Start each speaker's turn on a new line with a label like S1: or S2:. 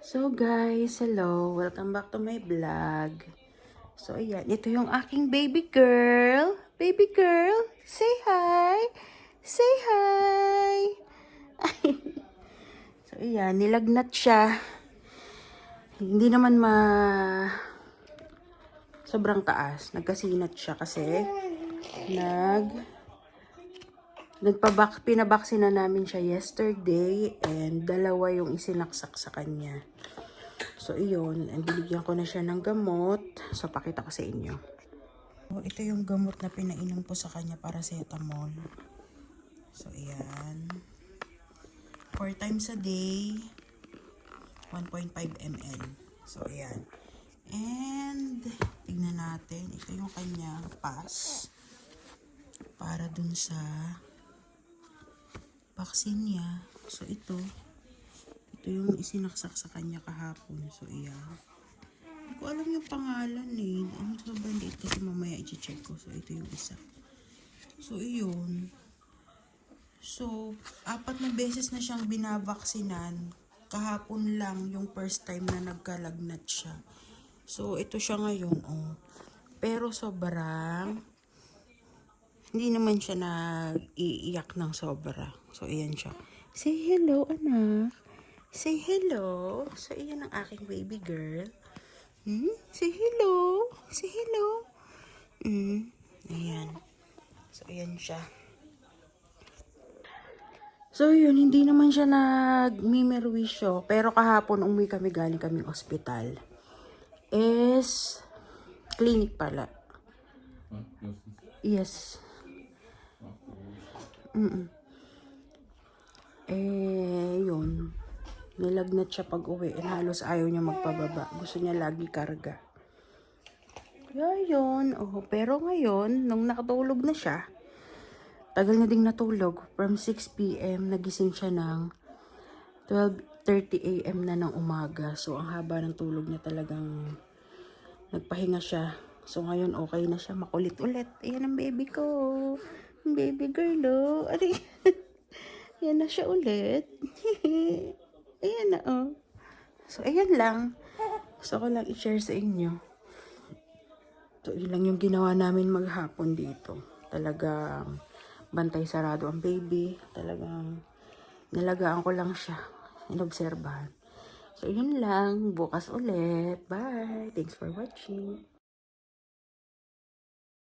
S1: So guys, hello. Welcome back to my vlog. So ayan, ito yung aking baby girl. Baby girl, say hi. Say hi. So ayan, nilagnat siya. Hindi naman sobrang taas. Nagkasinat siya kasi pinabaksina namin siya yesterday and dalawa yung isinaksak sa kanya. So, iyon. Binigyan ko na siya ng gamot. So, pakita ko sa inyo. So, ito yung gamot na pinainom po sa kanya, paracetamol. So, ayan. 4 times a day. 1.5 ml. So, ayan. And, tignan natin. Ito yung kanyang pass. Para dun sa vaccine niya. So, ito yung isinaksak sa kanya kahapon. So, ayan. Hindi ko alam yung pangalan eh. Ano sa bandit kasi mamaya i-check ko. So, ito yung isa. So, iyon. So, 4 na beses na siyang binabaksinan. Kahapon lang yung first time na nagkalagnat siya. So, ito siya ngayon. Oh. Pero sobrang hindi naman siya nag-iiyak ng sobra. So, ayan siya. Say hello, anak. Say hello. So, iyan ang aking baby girl. Say hello. Say hello. Ayan. So, ayan siya. So, yun. Hindi naman siya nag-mimerwisyo. Pero kahapon, umuwi kami galing kaming ospital. Clinic pala. Yes. Yun. Nilagnat siya pag uwi. Halos ayaw niya magpababa. Gusto niya lagi karga. Kaya yun. Oh, pero ngayon, nung nakatulog na siya, tagal na ding natulog. From 6 p.m. nagising siya ng 12:30 a.m. na ng umaga. So, ang haba ng tulog niya talagang nagpahinga siya. So, ngayon okay na siya. Makulit ulit. Ayan ang baby ko. Ang baby girl, oh. Ayan na siya ulit. Ayan na, oh. So, ayan lang. Gusto ko lang i-share sa inyo. So, yun lang yung ginawa namin maghapon dito. Talagang bantay sarado ang baby. Talagang nilagaan ko lang siya. Inobserbahan. So, yun lang. Bukas ulit. Bye. Thanks for watching.